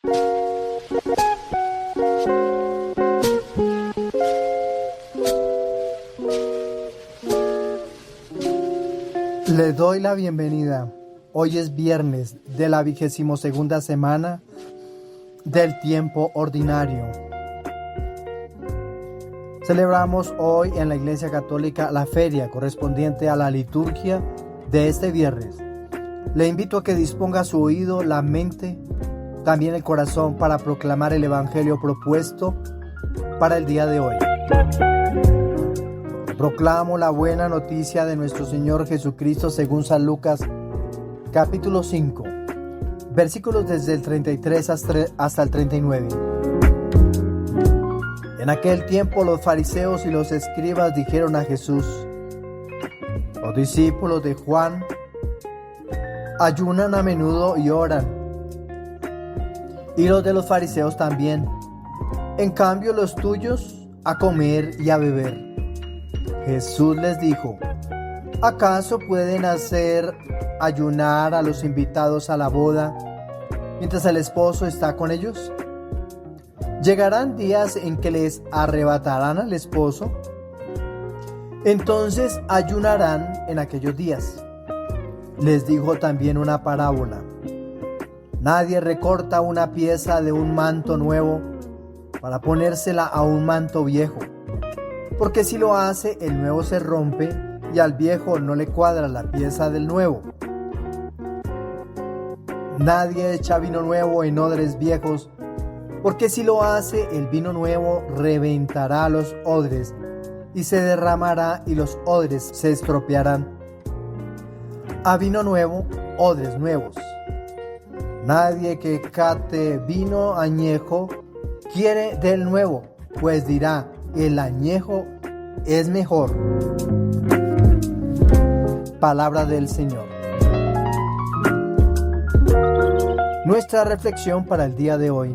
Le doy la bienvenida. Hoy es viernes de la 22ª semana del tiempo ordinario. Celebramos hoy en la Iglesia Católica la feria correspondiente a la liturgia de este viernes. Le invito a que disponga su oído, la mente, también el corazón para proclamar el Evangelio propuesto para el día de hoy. Proclamo la buena noticia de nuestro Señor Jesucristo según San Lucas, capítulo 5, versículos desde el 33 hasta el 39. En aquel tiempo los fariseos y los escribas dijeron a Jesús: los discípulos de Juan ayunan a menudo y oran, y los de los fariseos también. En cambio los tuyos a comer y a beber. Jesús les dijo: ¿acaso pueden hacer ayunar a los invitados a la boda mientras el esposo está con ellos? ¿Llegarán días en que les arrebatarán al esposo? Entonces ayunarán en aquellos días. Les dijo también una parábola: nadie recorta una pieza de un manto nuevo para ponérsela a un manto viejo, porque si lo hace, el nuevo se rompe y al viejo no le cuadra la pieza del nuevo. Nadie echa vino nuevo en odres viejos, porque si lo hace, el vino nuevo reventará los odres y se derramará y los odres se estropearán. A vino nuevo, odres nuevos. Nadie que cate vino añejo quiere del nuevo, pues dirá: el añejo es mejor. Palabra del Señor. Nuestra reflexión para el día de hoy.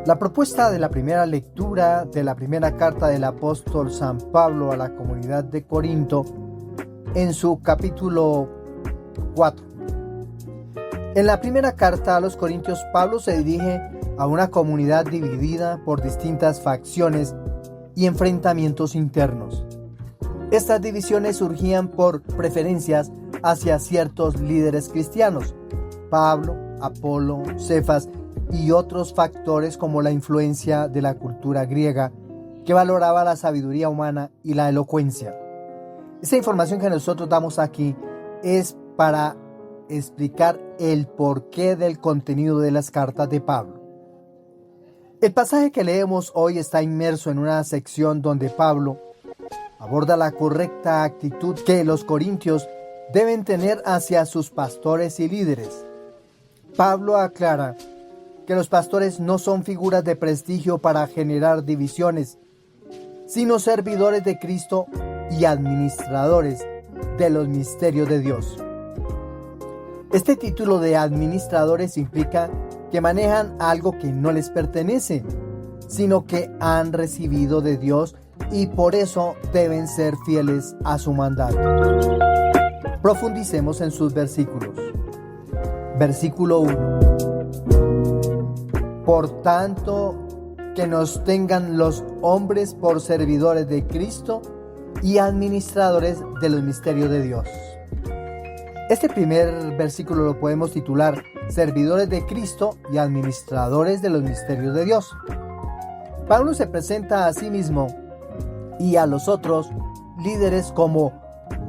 La propuesta de la primera lectura de la primera carta del apóstol San Pablo a la comunidad de Corinto en su capítulo 4. En la primera carta a los Corintios, Pablo se dirige a una comunidad dividida por distintas facciones y enfrentamientos internos. Estas divisiones surgían por preferencias hacia ciertos líderes cristianos: Pablo, Apolo, Cefas y otros factores como la influencia de la cultura griega, que valoraba la sabiduría humana y la elocuencia. Esta información que nosotros damos aquí es para explicar el porqué del contenido de las cartas de Pablo. El pasaje que leemos hoy está inmerso en una sección donde Pablo aborda la correcta actitud que los corintios deben tener hacia sus pastores y líderes. Pablo aclara que los pastores no son figuras de prestigio para generar divisiones, sino servidores de Cristo y administradores de los misterios de Dios. Este título de administradores implica que manejan algo que no les pertenece, sino que han recibido de Dios y por eso deben ser fieles a su mandato. Profundicemos en sus versículos. Versículo 1. Por tanto, que nos tengan los hombres por servidores de Cristo y administradores de los misterios de Dios. Este primer versículo lo podemos titular: servidores de Cristo y administradores de los misterios de Dios. Pablo se presenta a sí mismo y a los otros líderes como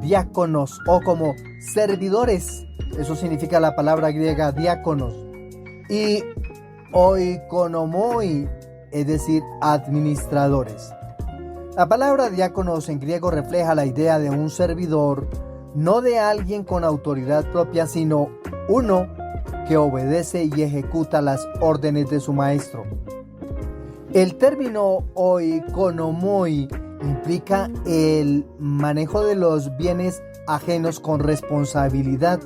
diáconos o como servidores. Eso significa la palabra griega diáconos. Y oikonomoi, es decir, administradores. La palabra diáconos en griego refleja la idea de un servidor, no de alguien con autoridad propia, sino uno que obedece y ejecuta las órdenes de su maestro. El término oikonomoi implica el manejo de los bienes ajenos con responsabilidad,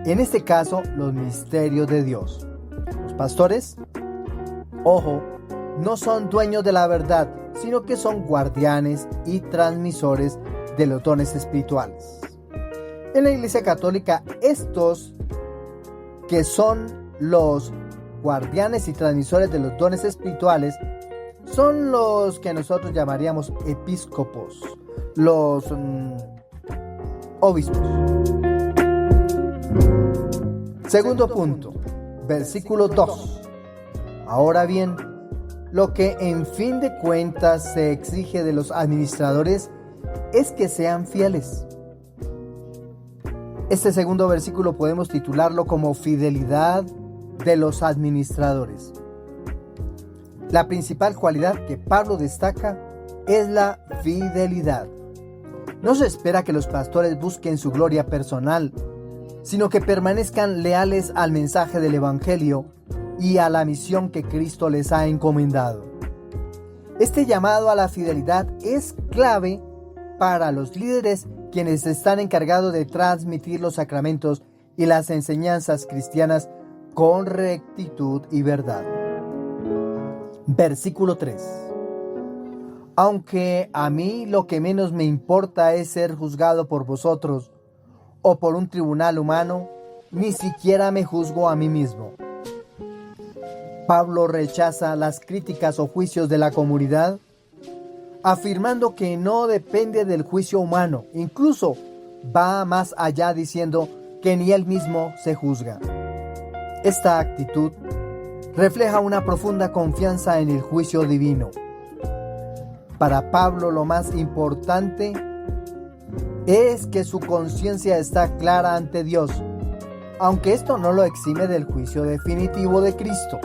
en este caso los misterios de Dios. Los pastores, ojo, no son dueños de la verdad, sino que son guardianes y transmisores de los dones espirituales. En la Iglesia Católica, estos que son los guardianes y transmisores de los dones espirituales son los que nosotros llamaríamos episcopos, los obispos. Segundo punto, versículo 2. Ahora bien, lo que en fin de cuentas se exige de los administradores es que sean fieles. Este segundo versículo podemos titularlo como fidelidad de los administradores. La principal cualidad que Pablo destaca es la fidelidad. No se espera que los pastores busquen su gloria personal, sino que permanezcan leales al mensaje del Evangelio y a la misión que Cristo les ha encomendado. Este llamado a la fidelidad es clave para los líderes, quienes están encargados de transmitir los sacramentos y las enseñanzas cristianas con rectitud y verdad. Versículo 3. Aunque a mí lo que menos me importa es ser juzgado por vosotros o por un tribunal humano, ni siquiera me juzgo a mí mismo. Pablo rechaza las críticas o juicios de la comunidad, afirmando que no depende del juicio humano. Incluso va más allá diciendo que ni él mismo se juzga. Esta actitud refleja una profunda confianza en el juicio divino. Para Pablo, lo más importante es que su conciencia está clara ante Dios, aunque esto no lo exime del juicio definitivo de Cristo.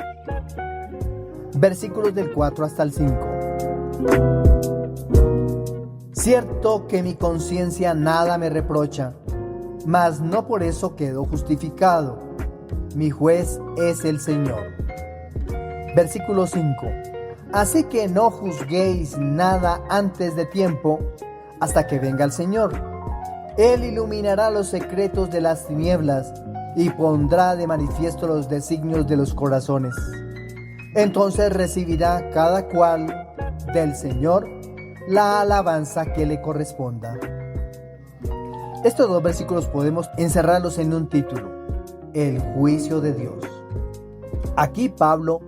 Versículos del 4 hasta el 5. Cierto que mi conciencia nada me reprocha, mas no por eso quedo justificado. Mi juez es el Señor. Versículo 5. Así que no juzguéis nada antes de tiempo, hasta que venga el Señor. Él iluminará los secretos de las tinieblas y pondrá de manifiesto los designios de los corazones. Entonces recibirá cada cual del Señor la alabanza que le corresponda. Estos dos versículos podemos encerrarlos en un título: el juicio de Dios. Aquí Pablo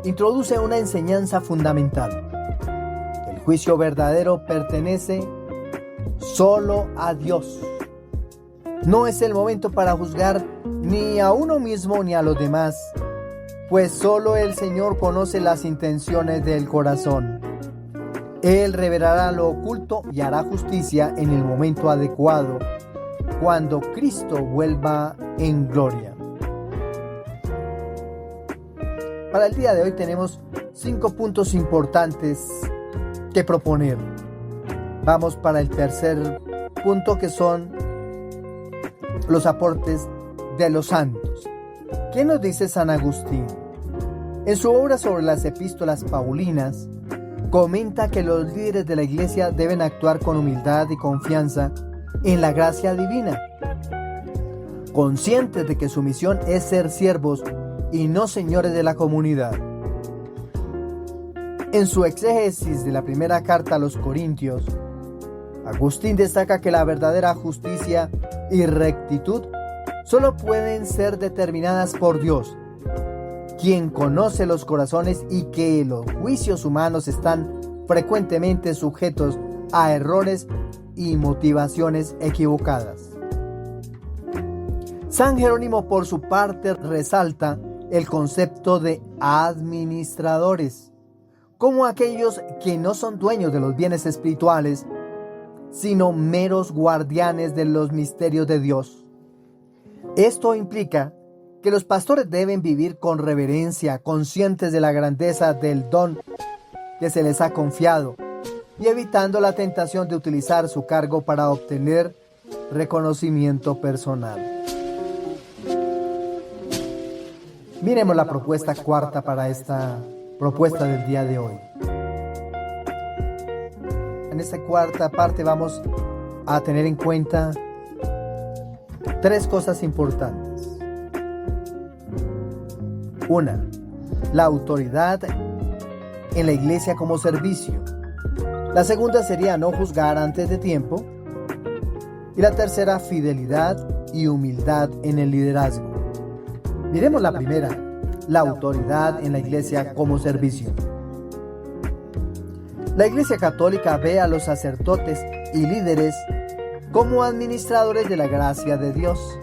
introduce una enseñanza fundamental. El juicio verdadero pertenece solo a Dios. No es el momento para juzgar ni a uno mismo ni a los demás, pues solo el Señor conoce las intenciones del corazón. Él revelará lo oculto y hará justicia en el momento adecuado, cuando Cristo vuelva en gloria. Para el día de hoy tenemos 5 puntos importantes que proponer. Vamos para el tercer punto, que son los aportes de los santos. ¿Qué nos dice San Agustín? En su obra sobre las epístolas paulinas, comenta que los líderes de la Iglesia deben actuar con humildad y confianza en la gracia divina, conscientes de que su misión es ser siervos y no señores de la comunidad. En su exégesis de la primera carta a los Corintios, Agustín destaca que la verdadera justicia y rectitud solo pueden ser determinadas por Dios, quien conoce los corazones, y que los juicios humanos están frecuentemente sujetos a errores y motivaciones equivocadas. San Jerónimo, por su parte, resalta el concepto de administradores como aquellos que no son dueños de los bienes espirituales, sino meros guardianes de los misterios de Dios. Esto implica que los pastores deben vivir con reverencia, conscientes de la grandeza del don que se les ha confiado, y evitando la tentación de utilizar su cargo para obtener reconocimiento personal. Miremos la propuesta cuarta para esta propuesta del día de hoy. En esta cuarta parte vamos a tener en cuenta 3 cosas importantes. 1. La autoridad en la iglesia como servicio. La segunda sería no juzgar antes de tiempo. Y la tercera, fidelidad y humildad en el liderazgo. Miremos la primera, la autoridad en la Iglesia como servicio. La Iglesia Católica ve a los sacerdotes y líderes como administradores de la gracia de Dios.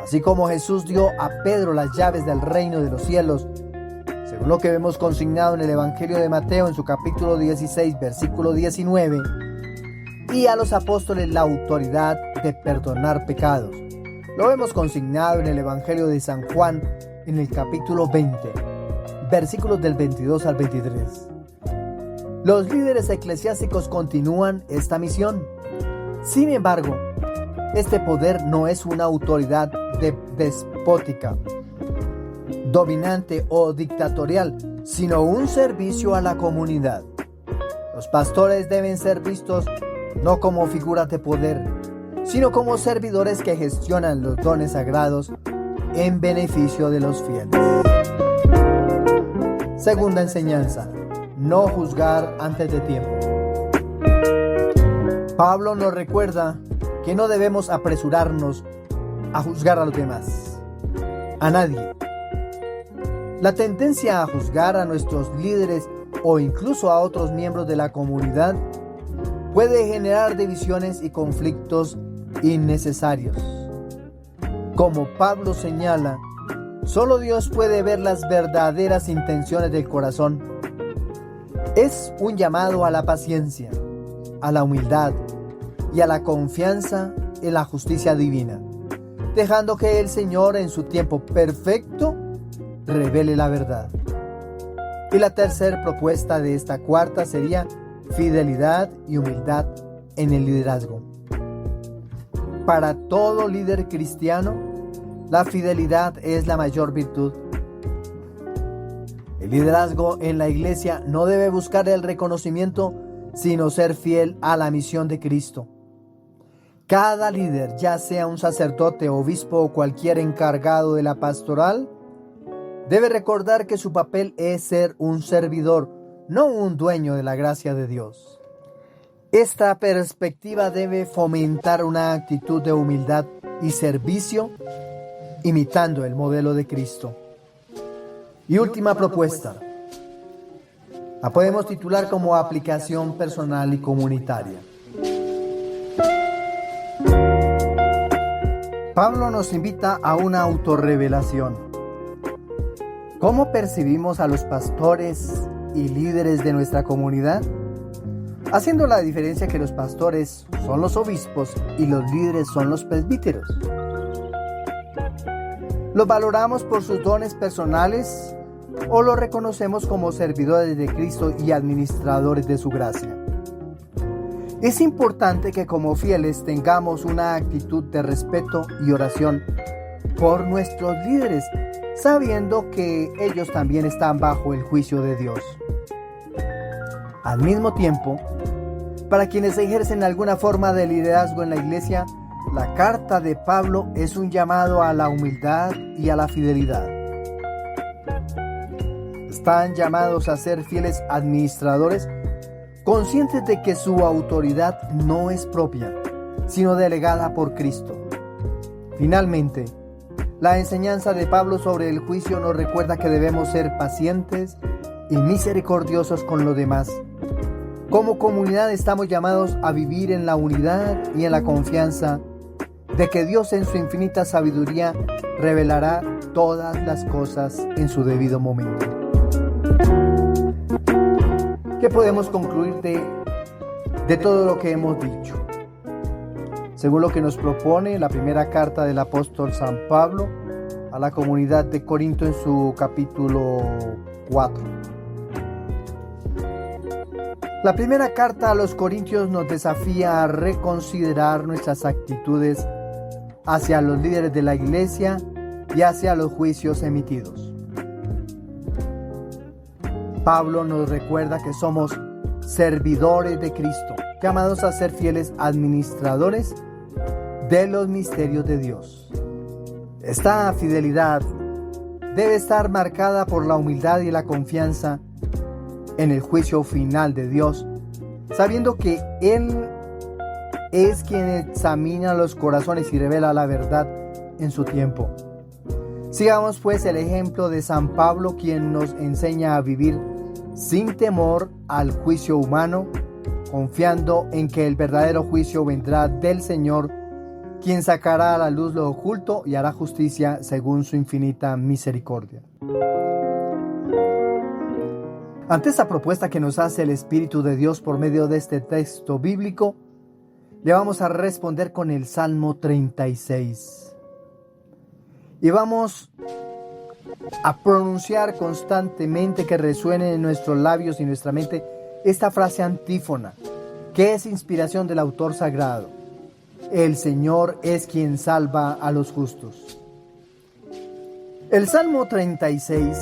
Así como Jesús dio a Pedro las llaves del reino de los cielos, según lo que vemos consignado en el Evangelio de Mateo en su capítulo 16, versículo 19, y a los apóstoles la autoridad de perdonar pecados. Lo vemos consignado en el Evangelio de San Juan en el capítulo 20, versículos del 22 al 23. Los líderes eclesiásticos continúan esta misión. Sin embargo, este poder no es una autoridad despótica, dominante o dictatorial, sino un servicio a la comunidad. Los pastores deben ser vistos no como figuras de poder, sino como servidores que gestionan los dones sagrados en beneficio de los fieles. Segunda enseñanza: no juzgar antes de tiempo. Pablo nos recuerda que no debemos apresurarnos a juzgar a los demás, a nadie. La tendencia a juzgar a nuestros líderes o incluso a otros miembros de la comunidad puede generar divisiones y conflictos innecesarios. Como Pablo señala, solo Dios puede ver las verdaderas intenciones del corazón. Es un llamado a la paciencia, a la humildad y a la confianza en la justicia divina, dejando que el Señor en su tiempo perfecto revele la verdad. Y la tercera propuesta de esta cuarta sería fidelidad y humildad en el liderazgo. Para todo líder cristiano, la fidelidad es la mayor virtud. El liderazgo en la iglesia no debe buscar el reconocimiento, sino ser fiel a la misión de Cristo. Cada líder, ya sea un sacerdote, obispo o cualquier encargado de la pastoral, debe recordar que su papel es ser un servidor, no un dueño de la gracia de Dios. Esta perspectiva debe fomentar una actitud de humildad y servicio, imitando el modelo de Cristo. Y última propuesta, la podemos titular como aplicación personal y comunitaria. Pablo nos invita a una autorrevelación. ¿Cómo percibimos a los pastores y líderes de nuestra comunidad? Haciendo la diferencia que los pastores son los obispos y los líderes son los presbíteros. ¿Los valoramos por sus dones personales o los reconocemos como servidores de Cristo y administradores de su gracia? Es importante que como fieles tengamos una actitud de respeto y oración por nuestros líderes, sabiendo que ellos también están bajo el juicio de Dios. Al mismo tiempo, para quienes ejercen alguna forma de liderazgo en la iglesia, la carta de Pablo es un llamado a la humildad y a la fidelidad. Están llamados a ser fieles administradores, conscientes de que su autoridad no es propia, sino delegada por Cristo. Finalmente, la enseñanza de Pablo sobre el juicio nos recuerda que debemos ser pacientes y misericordiosos con los demás. Como comunidad estamos llamados a vivir en la unidad y en la confianza de que Dios en su infinita sabiduría revelará todas las cosas en su debido momento. ¿Qué podemos concluir de todo lo que hemos dicho? Según lo que nos propone la primera carta del apóstol San Pablo a la comunidad de Corinto en su capítulo 4. La primera carta a los Corintios nos desafía a reconsiderar nuestras actitudes hacia los líderes de la iglesia y hacia los juicios emitidos. Pablo nos recuerda que somos servidores de Cristo, llamados a ser fieles administradores de los misterios de Dios. Esta fidelidad debe estar marcada por la humildad y la confianza en el juicio final de Dios, sabiendo que Él es quien examina los corazones y revela la verdad en su tiempo. Sigamos pues el ejemplo de San Pablo, quien nos enseña a vivir sin temor al juicio humano, confiando en que el verdadero juicio vendrá del Señor, quien sacará a la luz lo oculto y hará justicia según su infinita misericordia. Ante esta propuesta que nos hace el Espíritu de Dios por medio de este texto bíblico, le vamos a responder con el Salmo 36. Y vamos a pronunciar constantemente, que resuene en nuestros labios y nuestra mente, esta frase antífona, que es inspiración del autor sagrado: el Señor es quien salva a los justos. El Salmo 36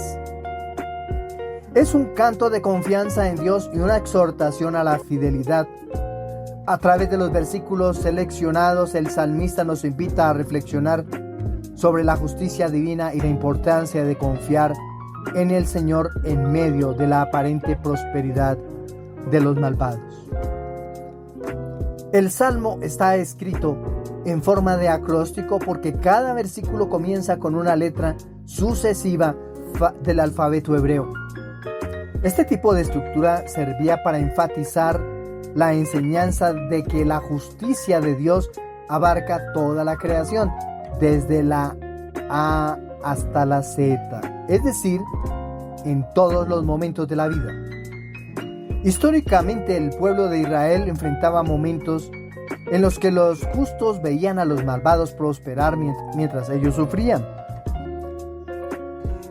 es un canto de confianza en Dios y una exhortación a la fidelidad. A través de los versículos seleccionados, el salmista nos invita a reflexionar sobre la justicia divina y la importancia de confiar en el Señor en medio de la aparente prosperidad de los malvados. El Salmo está escrito en forma de acróstico porque cada versículo comienza con una letra sucesiva del alfabeto hebreo. Este tipo de estructura servía para enfatizar la enseñanza de que la justicia de Dios abarca toda la creación, desde la A hasta la Z, es decir, en todos los momentos de la vida. Históricamente, el pueblo de Israel enfrentaba momentos en los que los justos veían a los malvados prosperar mientras ellos sufrían.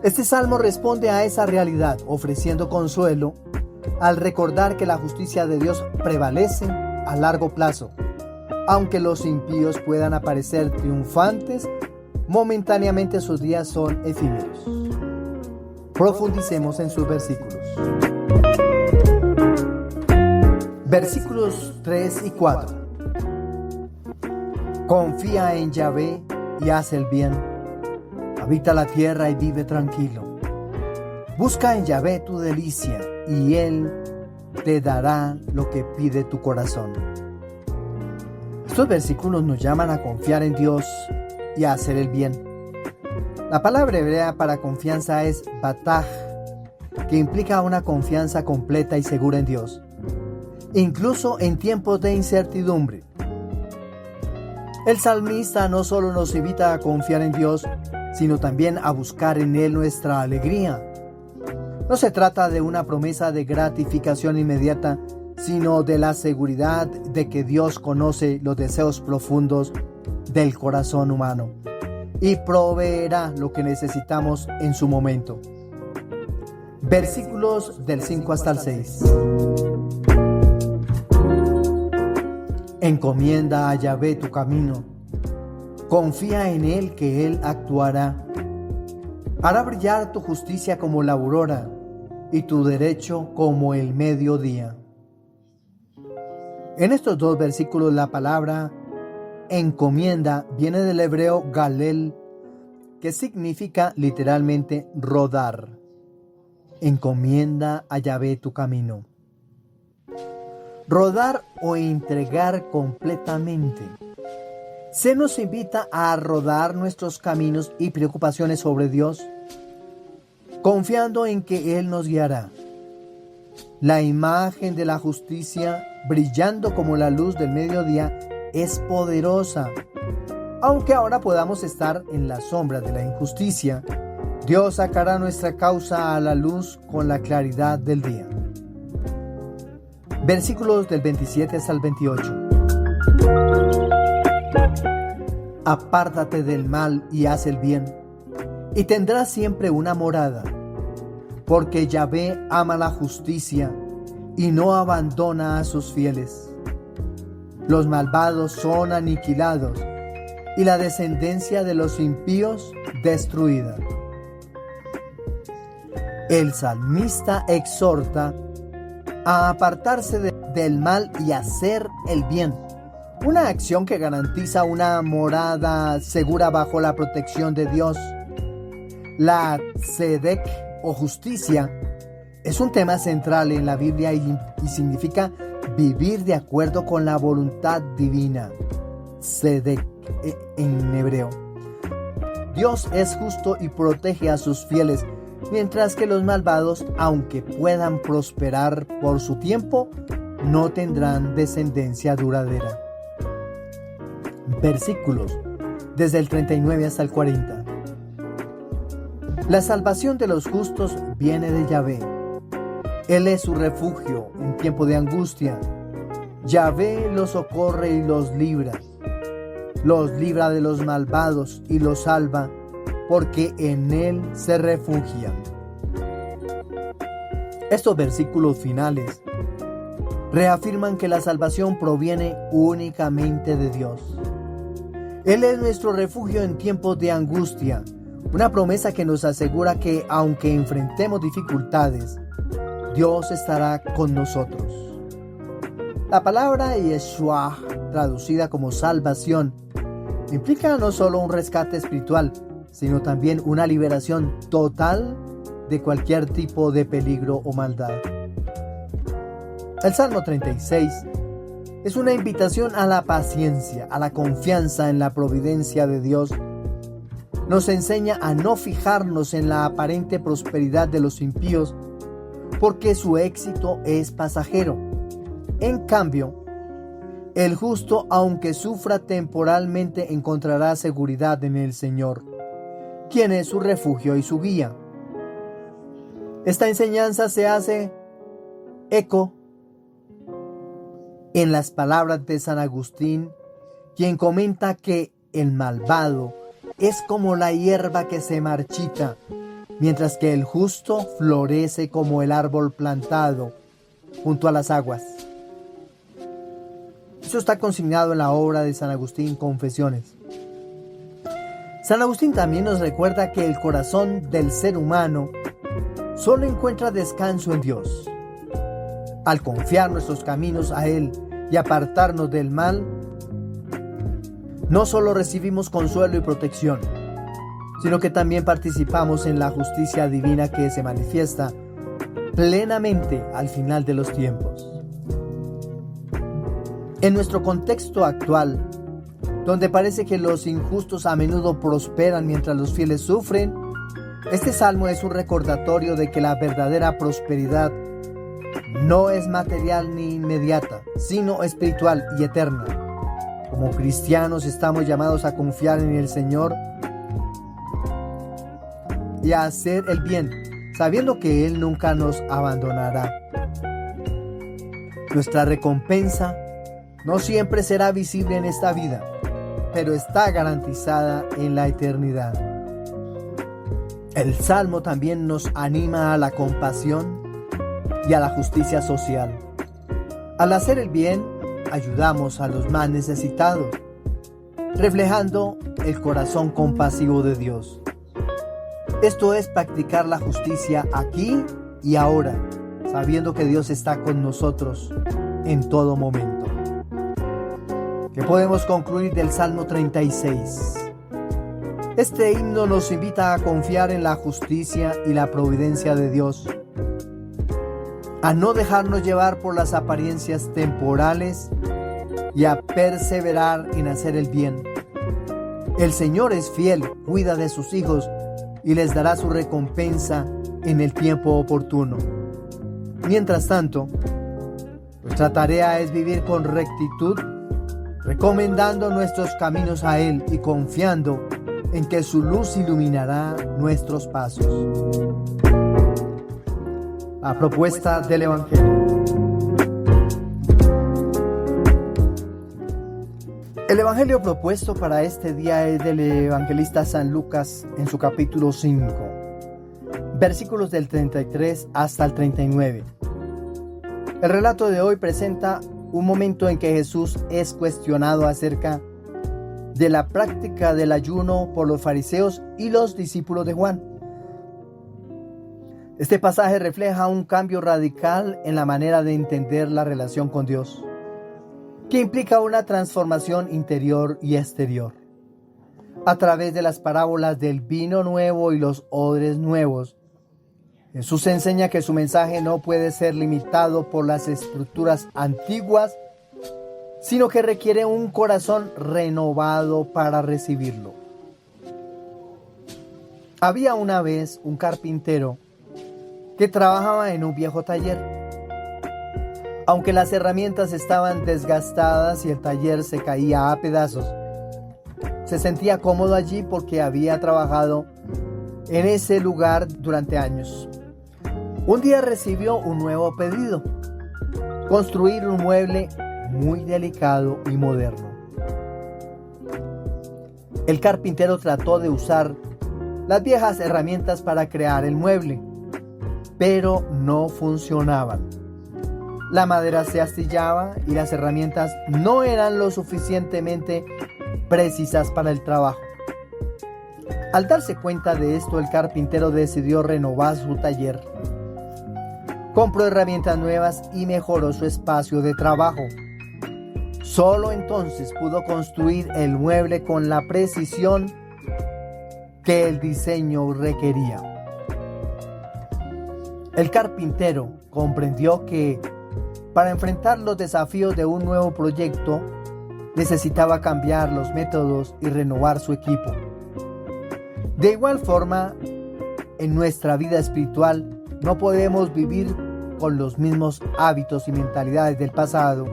Este salmo responde a esa realidad, ofreciendo consuelo al recordar que la justicia de Dios prevalece a largo plazo. Aunque los impíos puedan aparecer triunfantes, momentáneamente sus días son efímeros. Profundicemos en sus versículos. Versículos 3 y 4. Confía en Yahvé y haz el bien. Habita la tierra y vive tranquilo. Busca en Yahvé tu delicia, y Él te dará lo que pide tu corazón. Estos versículos nos llaman a confiar en Dios y a hacer el bien. La palabra hebrea para confianza es bataj, que implica una confianza completa y segura en Dios, incluso en tiempos de incertidumbre. El salmista no solo nos invita a confiar en Dios, sino también a buscar en Él nuestra alegría. No se trata de una promesa de gratificación inmediata, sino de la seguridad de que Dios conoce los deseos profundos del corazón humano y proveerá lo que necesitamos en su momento. Versículos del 5 hasta el 6. Encomienda a Yahvé tu camino. Confía en Él, que Él actuará. Hará brillar tu justicia como la aurora y tu derecho como el mediodía. En estos dos versículos la palabra encomienda viene del hebreo galel, que significa literalmente rodar. Encomienda a Yahvé tu camino. Rodar o entregar completamente. Se nos invita a rodar nuestros caminos y preocupaciones sobre Dios, confiando en que Él nos guiará. La imagen de la justicia, brillando como la luz del mediodía, es poderosa. Aunque ahora podamos estar en la sombra de la injusticia, Dios sacará nuestra causa a la luz con la claridad del día. Versículos del 27 hasta el 28. Apártate del mal y haz el bien, y tendrás siempre una morada, porque Yahvé ama la justicia y no abandona a sus fieles. Los malvados son aniquilados y la descendencia de los impíos destruida. El salmista exhorta a apartarse del mal y hacer el bien, una acción que garantiza una morada segura bajo la protección de Dios. La tzedek o justicia es un tema central en la Biblia y significa vivir de acuerdo con la voluntad divina, tzedek en hebreo. Dios es justo y protege a sus fieles, mientras que los malvados, aunque puedan prosperar por su tiempo, no tendrán descendencia duradera. Versículos desde el 39 hasta el 40. La salvación de los justos viene de Yahvé. Él es su refugio en tiempo de angustia. Yahvé los socorre y los libra. Los libra de los malvados y los salva, porque en Él se refugian. Estos versículos finales reafirman que la salvación proviene únicamente de Dios. Él es nuestro refugio en tiempos de angustia, una promesa que nos asegura que aunque enfrentemos dificultades, Dios estará con nosotros. La palabra Yeshua, traducida como salvación, implica no solo un rescate espiritual, sino también una liberación total de cualquier tipo de peligro o maldad. El Salmo 36 es una invitación a la paciencia, a la confianza en la providencia de Dios. Nos enseña a no fijarnos en la aparente prosperidad de los impíos, porque su éxito es pasajero. En cambio, el justo, aunque sufra temporalmente, encontrará seguridad en el Señor, quien es su refugio y su guía. Esta enseñanza se hace eco en las palabras de San Agustín, quien comenta que el malvado es como la hierba que se marchita, mientras que el justo florece como el árbol plantado junto a las aguas. Eso está consignado en la obra de San Agustín, Confesiones. San Agustín también nos recuerda que el corazón del ser humano solo encuentra descanso en Dios. Al confiar nuestros caminos a Él y apartarnos del mal, no solo recibimos consuelo y protección, sino que también participamos en la justicia divina que se manifiesta plenamente al final de los tiempos. En nuestro contexto actual, donde parece que los injustos a menudo prosperan mientras los fieles sufren, este salmo es un recordatorio de que la verdadera prosperidad no es material ni inmediata, sino espiritual y eterna. Como cristianos estamos llamados a confiar en el Señor y a hacer el bien, sabiendo que Él nunca nos abandonará. Nuestra recompensa no siempre será visible en esta vida, pero está garantizada en la eternidad. El Salmo también nos anima a la compasión y a la justicia social. Al hacer el bien, ayudamos a los más necesitados, reflejando el corazón compasivo de Dios. Esto es practicar la justicia aquí y ahora, sabiendo que Dios está con nosotros en todo momento. ¿Qué podemos concluir del Salmo 36? Este himno nos invita a confiar en la justicia y la providencia de Dios, a no dejarnos llevar por las apariencias temporales y a perseverar en hacer el bien. El Señor es fiel, cuida de sus hijos y les dará su recompensa en el tiempo oportuno. Mientras tanto, nuestra tarea es vivir con rectitud, recomendando nuestros caminos a Él y confiando en que su luz iluminará nuestros pasos. La propuesta del Evangelio. El Evangelio propuesto para este día es del evangelista San Lucas en su capítulo 5, versículos del 33 hasta el 39. El relato de hoy presenta un momento en que Jesús es cuestionado acerca de la práctica del ayuno por los fariseos y los discípulos de Juan. Este pasaje refleja un cambio radical en la manera de entender la relación con Dios, que implica una transformación interior y exterior. A través de las parábolas del vino nuevo y los odres nuevos, Jesús enseña que su mensaje no puede ser limitado por las estructuras antiguas, sino que requiere un corazón renovado para recibirlo. Había una vez un carpintero que trabajaba en un viejo taller. Aunque las herramientas estaban desgastadas y el taller se caía a pedazos, se sentía cómodo allí porque había trabajado en ese lugar durante años. Un día recibió un nuevo pedido: construir un mueble muy delicado y moderno. El carpintero trató de usar las viejas herramientas para crear el mueble, pero no funcionaban. La madera se astillaba y las herramientas no eran lo suficientemente precisas para el trabajo. Al darse cuenta de esto, el carpintero decidió renovar su taller. Compró herramientas nuevas y mejoró su espacio de trabajo. Solo entonces pudo construir el mueble con la precisión que el diseño requería. El carpintero comprendió que para enfrentar los desafíos de un nuevo proyecto necesitaba cambiar los métodos y renovar su equipo. De igual forma, en nuestra vida espiritual no podemos vivir con los mismos hábitos y mentalidades del pasado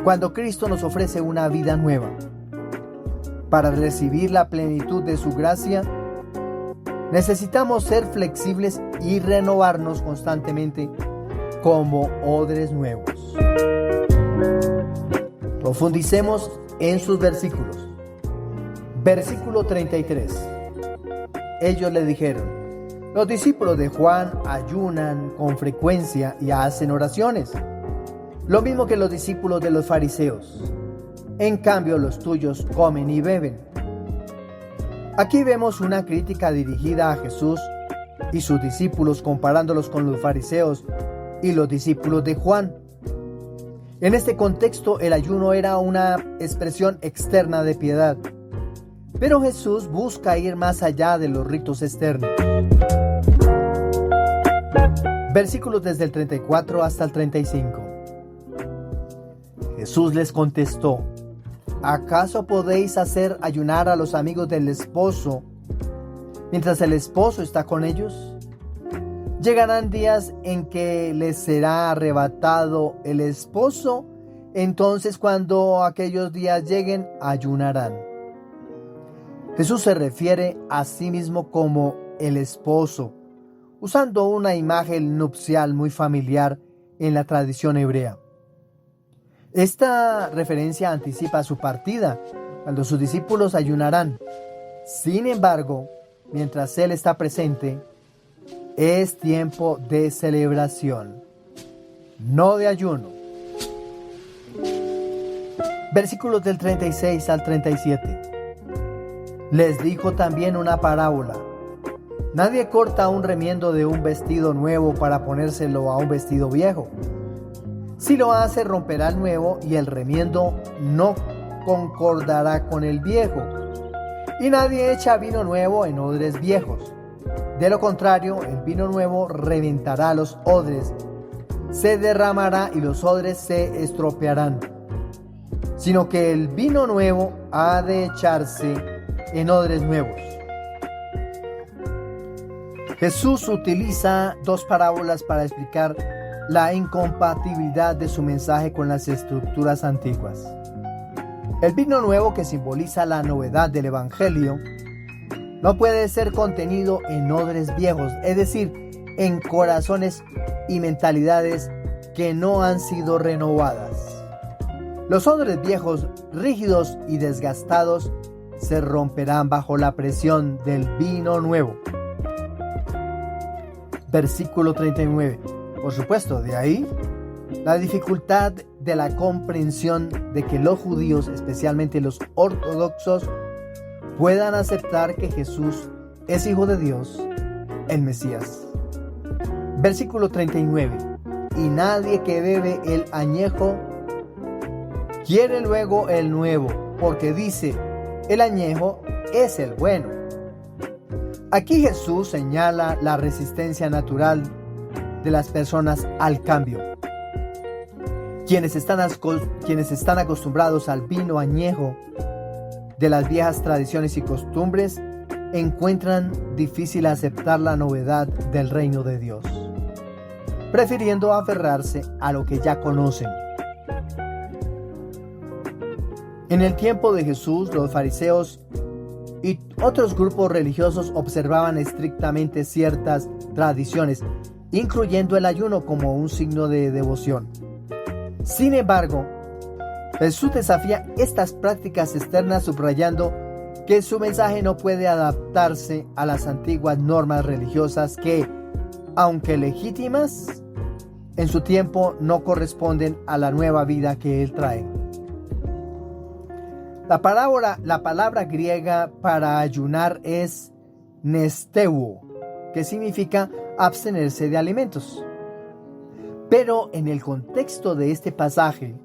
cuando Cristo nos ofrece una vida nueva. Para recibir la plenitud de su gracia, necesitamos ser flexibles y renovarnos constantemente como odres nuevos. Profundicemos en sus versículos. Versículo 33. Ellos le dijeron: los discípulos de Juan ayunan con frecuencia y hacen oraciones, lo mismo que los discípulos de los fariseos. En cambio, los tuyos comen y beben. Aquí vemos una crítica dirigida a Jesús y sus discípulos, comparándolos con los fariseos y los discípulos de Juan. En este contexto, el ayuno era una expresión externa de piedad, pero Jesús busca ir más allá de los ritos externos. Versículos desde el 34 hasta el 35. Jesús les contestó: ¿acaso podéis hacer ayunar a los amigos del esposo mientras el esposo está con ellos? Llegarán días en que les será arrebatado el esposo, entonces cuando aquellos días lleguen, ayunarán. Jesús se refiere a sí mismo como el esposo, usando una imagen nupcial muy familiar en la tradición hebrea. Esta referencia anticipa su partida, cuando sus discípulos ayunarán. Sin embargo, mientras Él está presente, es tiempo de celebración, no de ayuno. Versículos del 36 al 37. Les dijo también una parábola: nadie corta un remiendo de un vestido nuevo para ponérselo a un vestido viejo. Si lo hace, romperá el nuevo y el remiendo no concordará con el viejo. Y nadie echa vino nuevo en odres viejos. De lo contrario, el vino nuevo reventará los odres, se derramará y los odres se estropearán. Sino que el vino nuevo ha de echarse en odres nuevos. Jesús utiliza dos parábolas para explicar la incompatibilidad de su mensaje con las estructuras antiguas. El vino nuevo, que simboliza la novedad del Evangelio, no puede ser contenido en odres viejos, es decir, en corazones y mentalidades que no han sido renovadas. Los odres viejos, rígidos y desgastados, se romperán bajo la presión del vino nuevo. Versículo 39. Por supuesto, de ahí la dificultad de la comprensión de que los judíos, especialmente los ortodoxos, puedan aceptar que Jesús es Hijo de Dios, el Mesías. Versículo 39. Y nadie que bebe el añejo quiere luego el nuevo, porque dice: el añejo es el bueno. Aquí Jesús señala la resistencia natural de las personas al cambio. Quienes están acostumbrados al vino añejo de las viejas tradiciones y costumbres encuentran difícil aceptar la novedad del reino de Dios, prefiriendo aferrarse a lo que ya conocen. En el tiempo de Jesús, los fariseos y otros grupos religiosos observaban estrictamente ciertas tradiciones, incluyendo el ayuno como un signo de devoción. Sin embargo, Jesús desafía estas prácticas externas, subrayando que su mensaje no puede adaptarse a las antiguas normas religiosas que, aunque legítimas, en su tiempo no corresponden a la nueva vida que Él trae. La palabra griega para ayunar es nesteuo, que significa abstenerse de alimentos. Pero en el contexto de este pasaje,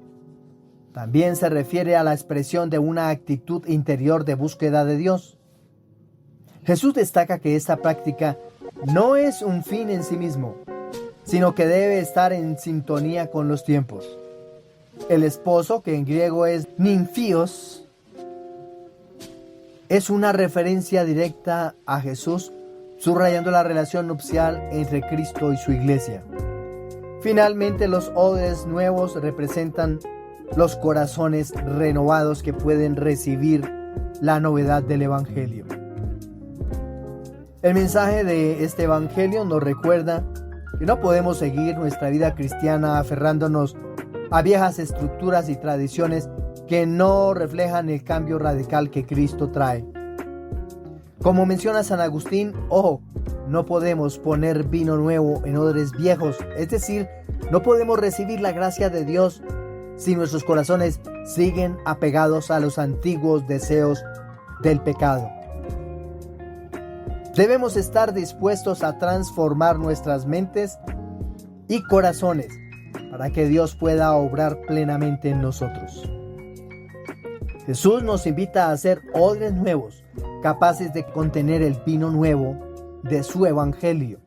también se refiere a la expresión de una actitud interior de búsqueda de Dios. Jesús destaca que esta práctica no es un fin en sí mismo, sino que debe estar en sintonía con los tiempos. El esposo, que en griego es ninfios, es una referencia directa a Jesús, subrayando la relación nupcial entre Cristo y su iglesia. Finalmente, los odres nuevos representan los corazones renovados que pueden recibir la novedad del Evangelio. El mensaje de este Evangelio nos recuerda que no podemos seguir nuestra vida cristiana aferrándonos a viejas estructuras y tradiciones que no reflejan el cambio radical que Cristo trae. Como menciona San Agustín, no podemos poner vino nuevo en odres viejos, es decir, no podemos recibir la gracia de Dios si nuestros corazones siguen apegados a los antiguos deseos del pecado. Debemos estar dispuestos a transformar nuestras mentes y corazones para que Dios pueda obrar plenamente en nosotros. Jesús nos invita a hacer odres nuevos, capaces de contener el vino nuevo de su Evangelio.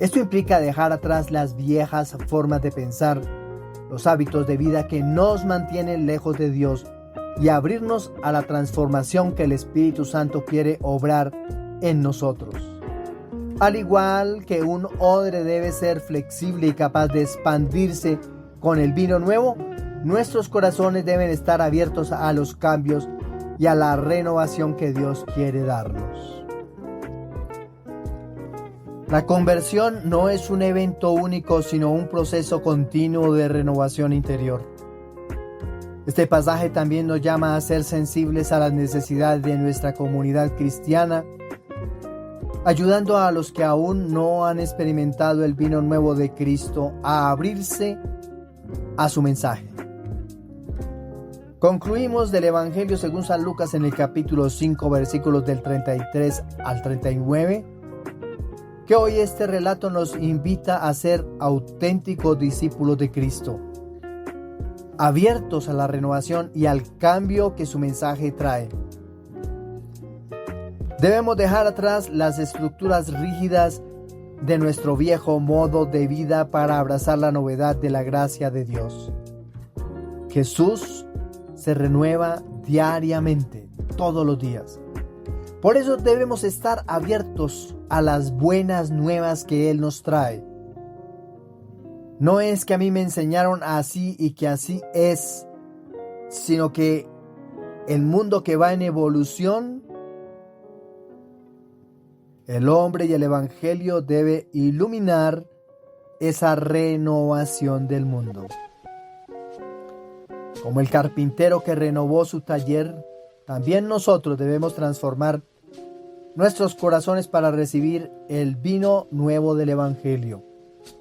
Esto implica dejar atrás las viejas formas de pensar, los hábitos de vida que nos mantienen lejos de Dios y abrirnos a la transformación que el Espíritu Santo quiere obrar en nosotros. Al igual que un odre debe ser flexible y capaz de expandirse con el vino nuevo, nuestros corazones deben estar abiertos a los cambios y a la renovación que Dios quiere darnos. La conversión no es un evento único, sino un proceso continuo de renovación interior. Este pasaje también nos llama a ser sensibles a las necesidades de nuestra comunidad cristiana, ayudando a los que aún no han experimentado el vino nuevo de Cristo a abrirse a su mensaje. Concluimos del Evangelio según San Lucas en el capítulo 5, versículos del 33 al 39, que hoy este relato nos invita a ser auténticos discípulos de Cristo, abiertos a la renovación y al cambio que su mensaje trae. Debemos dejar atrás las estructuras rígidas de nuestro viejo modo de vida para abrazar la novedad de la gracia de Dios. Jesús se renueva diariamente, todos los días. Por eso debemos estar abiertos a las buenas nuevas que Él nos trae. No es que a mí me enseñaron así y que así es, sino que el mundo que va en evolución, el hombre y el Evangelio debe iluminar esa renovación del mundo. Como el carpintero que renovó su taller, también nosotros debemos transformar nuestros corazones para recibir el vino nuevo del Evangelio.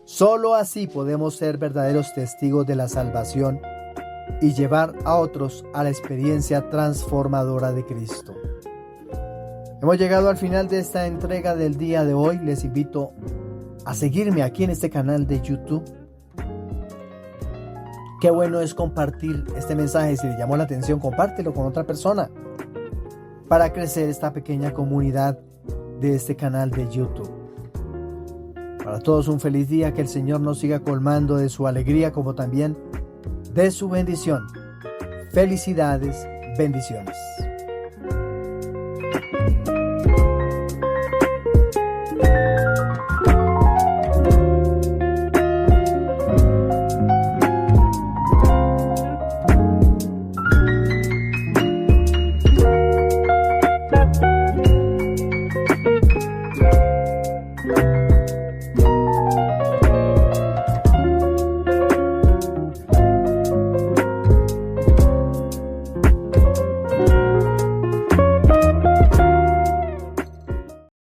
Solo así podemos ser verdaderos testigos de la salvación y llevar a otros a la experiencia transformadora de Cristo. Hemos llegado al final de esta entrega del día de hoy. Les invito a seguirme aquí en este canal de YouTube. Qué bueno es compartir este mensaje. Si le llamó la atención, compártelo con otra persona para crecer esta pequeña comunidad de este canal de YouTube. Para todos un feliz día, que el Señor nos siga colmando de su alegría como también de su bendición. Felicidades, bendiciones.